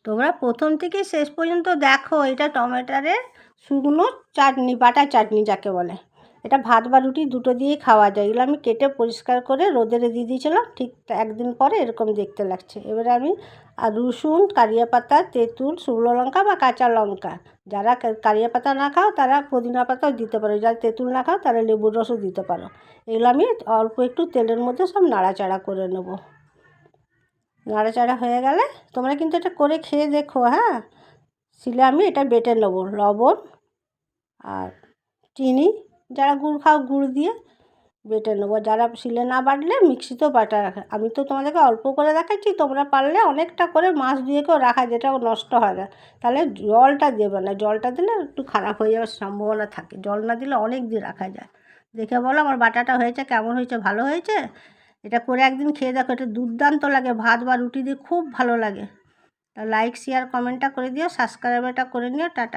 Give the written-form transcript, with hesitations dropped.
তোমরা প্রথম থেকে শেষ পর্যন্ত দেখো। এটা টমেটোর শুকনো চাটনি, বাটা চাটনি যাকে বলে। এটা ভাত বা রুটি দুটো দিয়েই খাওয়া যায়। এগুলো আমি কেটে পরিষ্কার করে রোদে দিয়ে দিয়েছিলাম, ঠিক একদিন পরে এরকম দেখতে লাগছে। এবারে আমি রসুন, কারিয়া পাতা, তেঁতুল, শুকনো লঙ্কা বা কাঁচা লঙ্কা, যারা কারিয়া পাতা না খাও তারা পুদিনা পাতাও দিতে পারো, যারা তেঁতুল না খাও তারা লেবুর রসও দিতে পারো। এগুলো আমি অল্প একটু তেলের মধ্যে সব নাড়াচাড়া করে নেব। নাড়াচাড়া হয়ে গেলে তোমরা কিন্তু এটা করে খেয়ে দেখো। হ্যাঁ, শিলে আমি এটা বেটে নেব। লবণ আর চিনি, যারা গুড় খাও গুড় দিয়ে বেটে নেব। যারা শিলে না বাটলে মিক্সিতেও বাটা রাখে। আমি তো তোমাদেরকে অল্প করে দেখাচ্ছি, তোমরা পারলে অনেকটা করে মাছ দুয়েকেও রাখা, যেটা নষ্ট হয় না। তাহলে জলটা দেবে না, জলটা দিলে একটু খারাপ হয়ে যাওয়ার সম্ভাবনা থাকে। জল না দিলে অনেক দিন রাখা যায়। দেখে বলো আমার বাটাটা হয়েছে কেমন হয়েছে, ভালো হয়েছে? এটা করে একদিন খেয়ে দেখো, এটা দুর্দান্ত লাগে, ভাত বা রুটি দিয়ে খুব ভালো লাগে। তা লাইক শেয়ার কমেন্টটা করে দিও, সাবস্ক্রাইবটা করে নিও। টাটা।